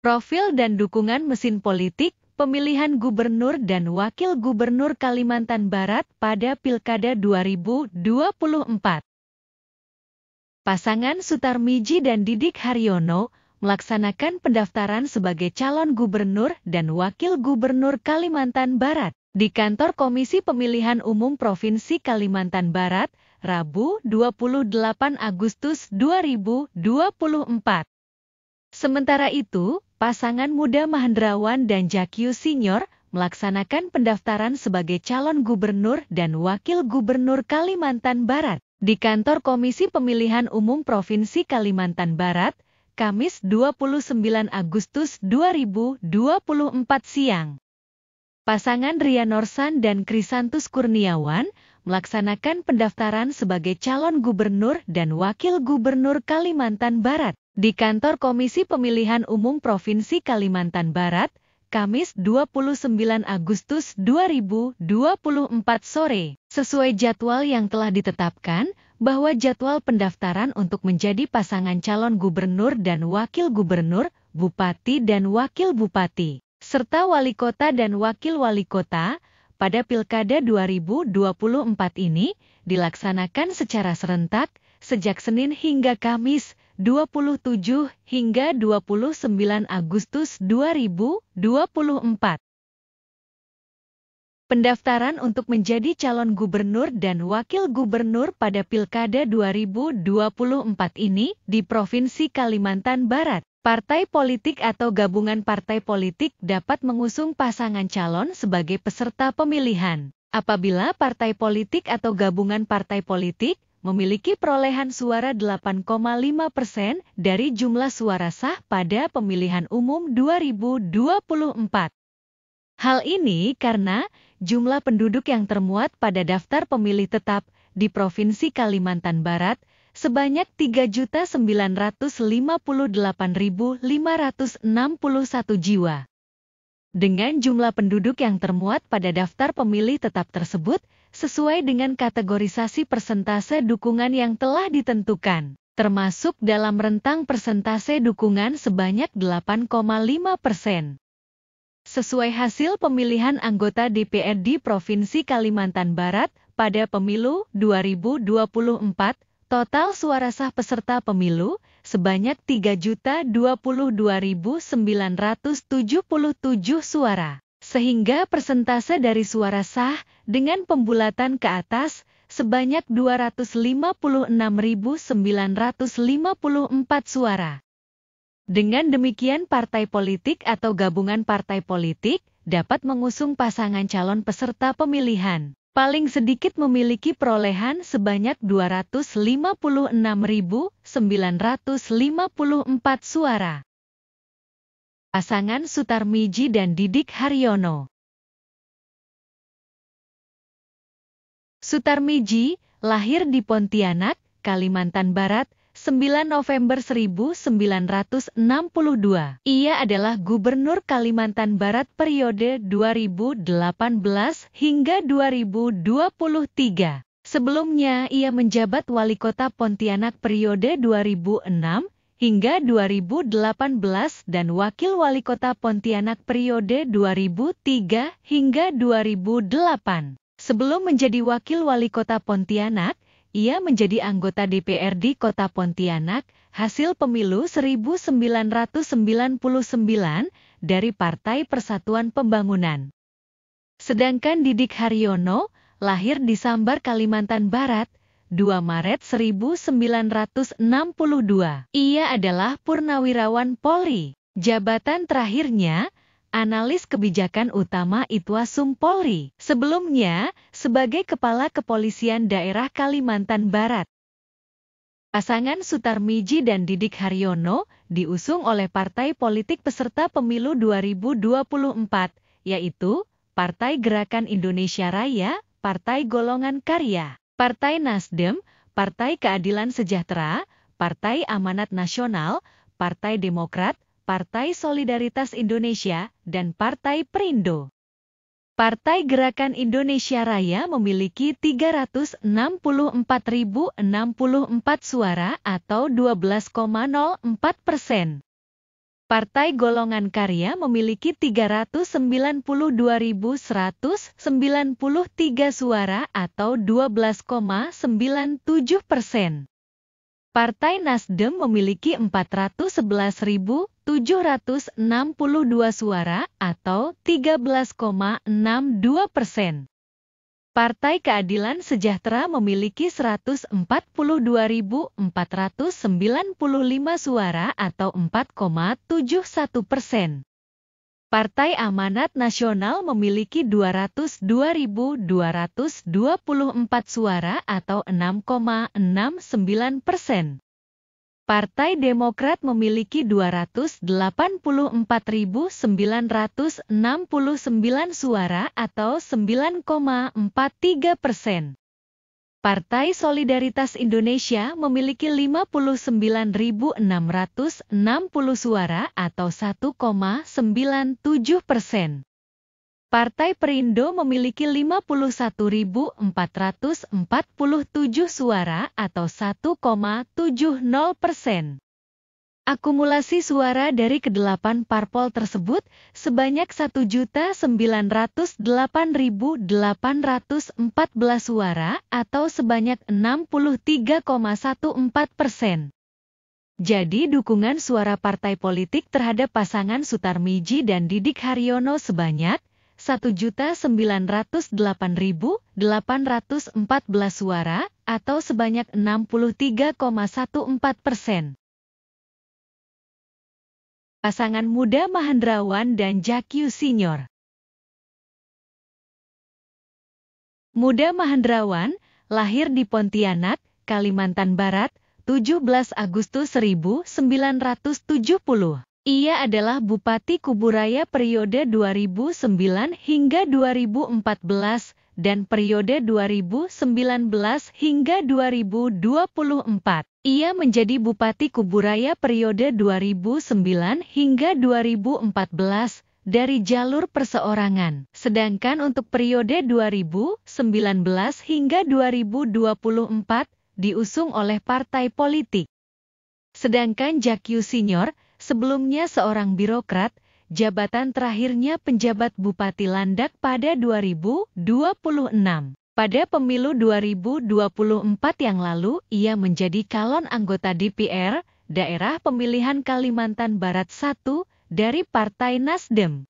Profil dan dukungan mesin politik, pemilihan gubernur dan wakil gubernur Kalimantan Barat pada Pilkada 2024. Pasangan Sutarmiji dan Didik Haryono melaksanakan pendaftaran sebagai calon gubernur dan wakil gubernur Kalimantan Barat di kantor Komisi Pemilihan Umum Provinsi Kalimantan Barat, Rabu 28 Agustus 2024. Sementara itu, pasangan muda Mahendrawan dan Jakyu Senior melaksanakan pendaftaran sebagai calon gubernur dan wakil gubernur Kalimantan Barat di kantor Komisi Pemilihan Umum Provinsi Kalimantan Barat, Kamis 29 Agustus 2024 siang. Pasangan Ria Norsan dan Krisantus Kurniawan melaksanakan pendaftaran sebagai calon gubernur dan wakil gubernur Kalimantan Barat di kantor Komisi Pemilihan Umum Provinsi Kalimantan Barat, Kamis 29 Agustus 2024 sore, sesuai jadwal yang telah ditetapkan bahwa jadwal pendaftaran untuk menjadi pasangan calon gubernur dan wakil gubernur, bupati dan wakil bupati, serta wali kota dan wakil wali kota pada Pilkada 2024 ini dilaksanakan secara serentak sejak Senin hingga Kamis 27 hingga 29 Agustus 2024. Pendaftaran untuk menjadi calon gubernur dan wakil gubernur pada Pilkada 2024 ini di Provinsi Kalimantan Barat. Partai politik atau gabungan partai politik dapat mengusung pasangan calon sebagai peserta pemilihan. Apabila partai politik atau gabungan partai politik memiliki perolehan suara 8,5% dari jumlah suara sah pada pemilihan umum 2024. Hal ini karena jumlah penduduk yang termuat pada daftar pemilih tetap di Provinsi Kalimantan Barat sebanyak 3.958.561 jiwa. Dengan jumlah penduduk yang termuat pada daftar pemilih tetap tersebut, sesuai dengan kategorisasi persentase dukungan yang telah ditentukan, termasuk dalam rentang persentase dukungan sebanyak 8,5%. Sesuai hasil pemilihan anggota DPRD Provinsi Kalimantan Barat pada pemilu 2024, total suara sah peserta pemilu sebanyak 3.022.977 suara, sehingga persentase dari suara sah dengan pembulatan ke atas sebanyak 256.954 suara. Dengan demikian partai politik atau gabungan partai politik dapat mengusung pasangan calon peserta pemilihan. Paling sedikit memiliki perolehan sebanyak 256.954 suara. Pasangan Sutarmiji dan Didik Haryono. Sutarmiji lahir di Pontianak, Kalimantan Barat, 9 November 1962. Ia adalah Gubernur Kalimantan Barat periode 2018 hingga 2023. Sebelumnya ia menjabat Wali Kota Pontianak periode 2006 hingga 2018 dan Wakil Wali Kota Pontianak periode 2003 hingga 2008. Sebelum menjadi Wakil Wali Kota Pontianak, ia menjadi anggota DPRD Kota Pontianak hasil pemilu 1999 dari Partai Persatuan Pembangunan. Sedangkan Didik Haryono lahir di Sambar, Kalimantan Barat, 2 Maret 1962. Ia adalah Purnawirawan Polri. Jabatan terakhirnya Analis Kebijakan Utama Itwasum Polri, sebelumnya sebagai Kepala Kepolisian Daerah Kalimantan Barat. Pasangan Sutarmiji dan Didik Haryono diusung oleh partai politik peserta pemilu 2024, yaitu Partai Gerakan Indonesia Raya, Partai Golongan Karya, Partai Nasdem, Partai Keadilan Sejahtera, Partai Amanat Nasional, Partai Demokrat, Partai Solidaritas Indonesia, dan Partai Perindo. Partai Gerakan Indonesia Raya memiliki 364.064 suara atau 12,04%. Partai Golongan Karya memiliki 392.193 suara atau 12,97%. Partai Nasdem memiliki 411.762 suara atau 13,62%. Partai Keadilan Sejahtera memiliki 142.495 suara atau 4,71%. Partai Amanat Nasional memiliki 202.224 suara atau 6,69%. Partai Demokrat memiliki 284.969 suara atau 9,43%. Partai Solidaritas Indonesia memiliki 59.660 suara atau 1,97%. Partai Perindo memiliki 51.447 suara atau 1,70%. Akumulasi suara dari kedelapan parpol tersebut sebanyak 1.908.814 suara atau sebanyak 63,14%. Jadi dukungan suara partai politik terhadap pasangan Sutarmiji dan Didik Haryono sebanyak 1.908.814 suara atau sebanyak 63,14%. Pasangan muda Mahendrawan dan Jakyu Senior. Muda Mahendrawan lahir di Pontianak, Kalimantan Barat, 17 Agustus 1970. Ia adalah Bupati Kuburaya periode 2009 hingga 2014 dan periode 2019 hingga 2024. Ia menjadi Bupati Kuburaya periode 2009 hingga 2014 dari jalur perseorangan. Sedangkan untuk periode 2019 hingga 2024 diusung oleh partai politik. Sedangkan Jakyu Senior sebelumnya seorang birokrat, jabatan terakhirnya penjabat Bupati Landak pada 2026. Pada pemilu 2024 yang lalu, ia menjadi calon anggota DPR, Daerah Pemilihan Kalimantan Barat 1, dari Partai Nasdem.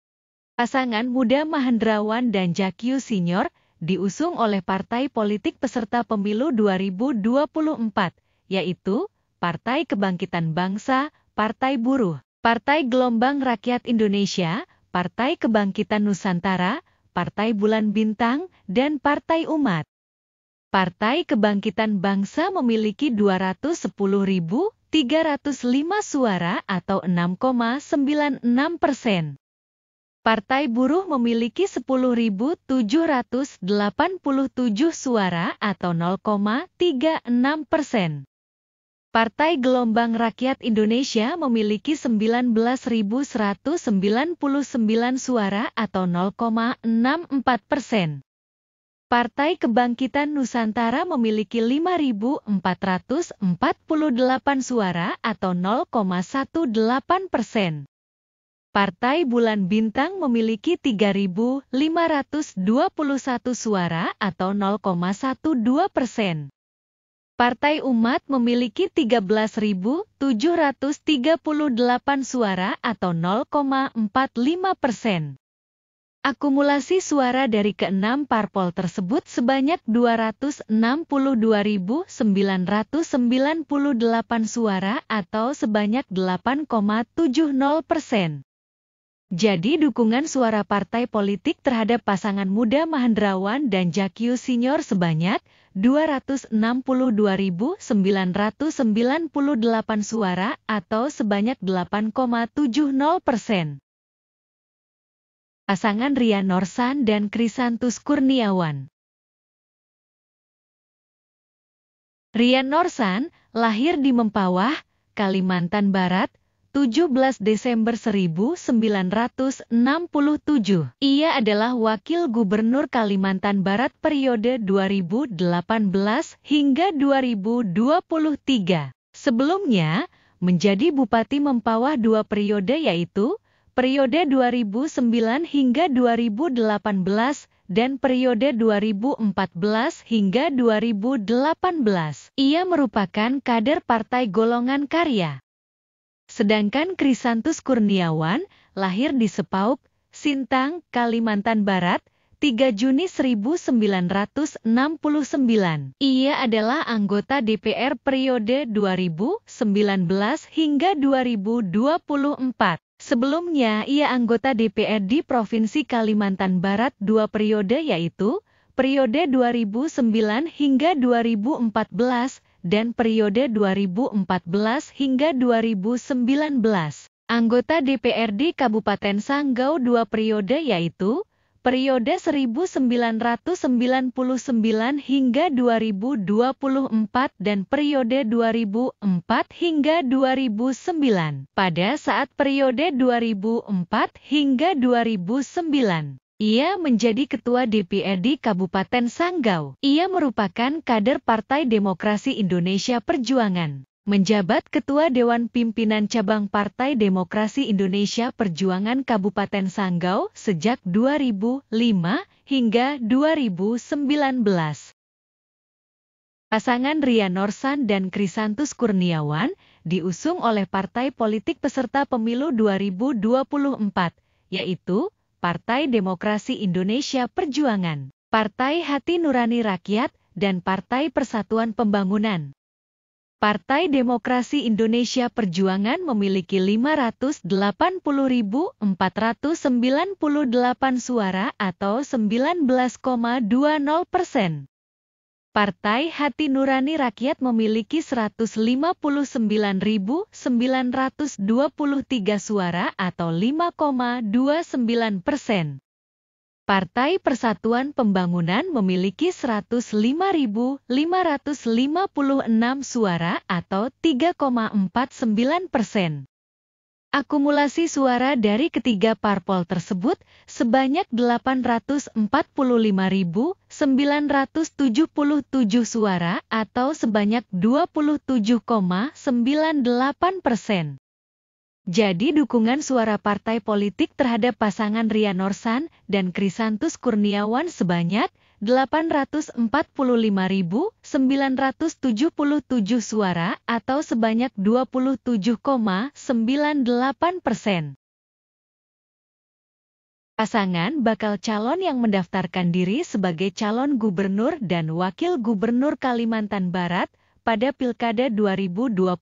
Pasangan muda Mahendrawan dan Jakyu Senior diusung oleh partai politik peserta pemilu 2024, yaitu Partai Kebangkitan Bangsa, Partai Buruh, Partai Gelombang Rakyat Indonesia, Partai Kebangkitan Nusantara, Partai Bulan Bintang, dan Partai Umat. Partai Kebangkitan Bangsa memiliki 210.305 suara atau 6,96%. Partai Buruh memiliki 10.787 suara atau 0,36%. Partai Gelombang Rakyat Indonesia memiliki 19.199 suara atau 0,64%. Partai Kebangkitan Nusantara memiliki 5.448 suara atau 0,18%. Partai Bulan Bintang memiliki 3.521 suara atau 0,12%. Partai Umat memiliki 13.738 suara atau 0,45%. Akumulasi suara dari keenam parpol tersebut sebanyak 262.998 suara atau sebanyak 8,70%. Jadi dukungan suara partai politik terhadap pasangan muda Mahendrawan dan Jakyu Senior sebanyak 262.998 suara atau sebanyak 8,70%. Pasangan Rian Norsan dan Krisantus Kurniawan. Rian Norsan lahir di Mempawah, Kalimantan Barat, 17 Desember 1967. Ia adalah Wakil Gubernur Kalimantan Barat periode 2018 hingga 2023. Sebelumnya, menjadi Bupati Mempawah 2 periode yaitu periode 2009 hingga 2018 dan periode 2014 hingga 2018. Ia merupakan kader Partai Golongan Karya. Sedangkan Krisantus Kurniawan lahir di Sepauk, Sintang, Kalimantan Barat, 3 Juni 1969. Ia adalah anggota DPR periode 2019 hingga 2024. Sebelumnya, ia anggota DPRD Provinsi Kalimantan Barat 2 periode yaitu periode 2009 hingga 2014 dan periode 2014 hingga 2019. Anggota DPRD Kabupaten Sanggau 2 periode yaitu periode 1999 hingga 2024 dan periode 2004 hingga 2009. Pada saat periode 2004 hingga 2009, ia menjadi Ketua DPRD Kabupaten Sanggau. Ia merupakan kader Partai Demokrasi Indonesia Perjuangan. Menjabat Ketua Dewan Pimpinan Cabang Partai Demokrasi Indonesia Perjuangan Kabupaten Sanggau sejak 2005 hingga 2019. Pasangan Ria Norsan dan Krisantus Kurniawan diusung oleh partai politik peserta pemilu 2024, yaitu Partai Demokrasi Indonesia Perjuangan, Partai Hati Nurani Rakyat, dan Partai Persatuan Pembangunan. Partai Demokrasi Indonesia Perjuangan memiliki 580.498 suara atau 19,20%. Partai Hati Nurani Rakyat memiliki 159.923 suara atau 5,29%. Partai Persatuan Pembangunan memiliki 105.556 suara atau 3,49%. Akumulasi suara dari ketiga parpol tersebut sebanyak 845.977 suara atau sebanyak 27,98%. Jadi dukungan suara partai politik terhadap pasangan Ria Norsan dan Krisantus Kurniawan sebanyak 845.977 suara atau sebanyak 27,98%. Pasangan bakal calon yang mendaftarkan diri sebagai calon gubernur dan wakil gubernur Kalimantan Barat pada Pilkada 2024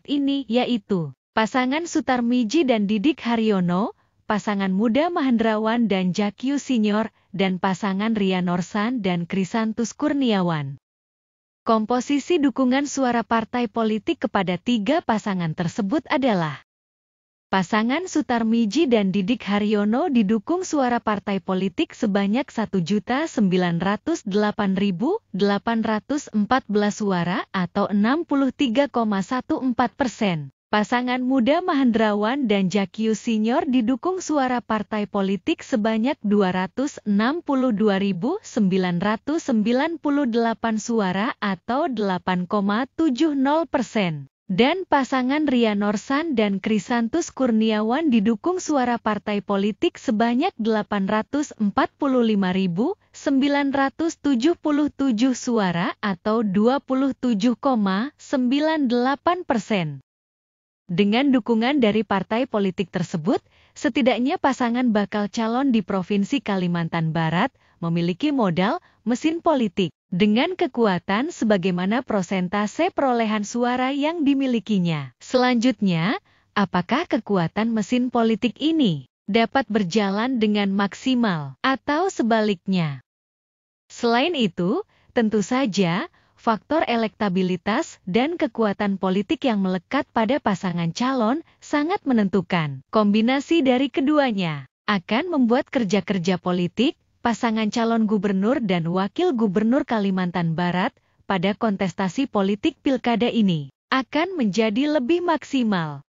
ini yaitu pasangan Sutarmiji dan Didik Haryono, pasangan Muda Mahendrawan dan Jakyu Senior, dan pasangan Ria Norsan dan Krisantus Kurniawan. Komposisi dukungan suara partai politik kepada tiga pasangan tersebut adalah pasangan Sutarmiji dan Didik Haryono didukung suara partai politik sebanyak 1.908.814 suara atau 63,14%. Pasangan Muda Mahendrawan dan Jakyu Senior didukung suara partai politik sebanyak 262.998 suara atau 8,70%. Dan pasangan Ria Norsan dan Krisantus Kurniawan didukung suara partai politik sebanyak 845.977 suara atau 27,98%. Dengan dukungan dari partai politik tersebut, setidaknya pasangan bakal calon di Provinsi Kalimantan Barat memiliki modal mesin politik dengan kekuatan sebagaimana prosentase perolehan suara yang dimilikinya. Selanjutnya, apakah kekuatan mesin politik ini dapat berjalan dengan maksimal atau sebaliknya? Selain itu, tentu saja faktor elektabilitas dan kekuatan politik yang melekat pada pasangan calon sangat menentukan. Kombinasi dari keduanya akan membuat kerja-kerja politik pasangan calon gubernur dan wakil gubernur Kalimantan Barat pada kontestasi politik pilkada ini akan menjadi lebih maksimal.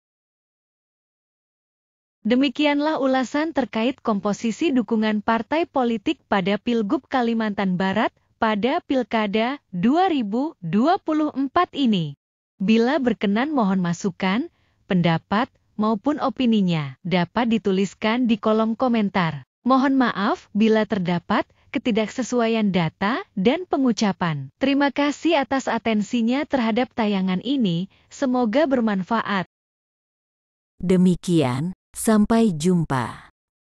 Demikianlah ulasan terkait komposisi dukungan partai politik pada Pilgub Kalimantan Barat pada Pilkada 2024 ini. Bila berkenan mohon masukan, pendapat, maupun opininya dapat dituliskan di kolom komentar. Mohon maaf bila terdapat ketidaksesuaian data dan pengucapan. Terima kasih atas atensinya terhadap tayangan ini, semoga bermanfaat. Demikian, sampai jumpa.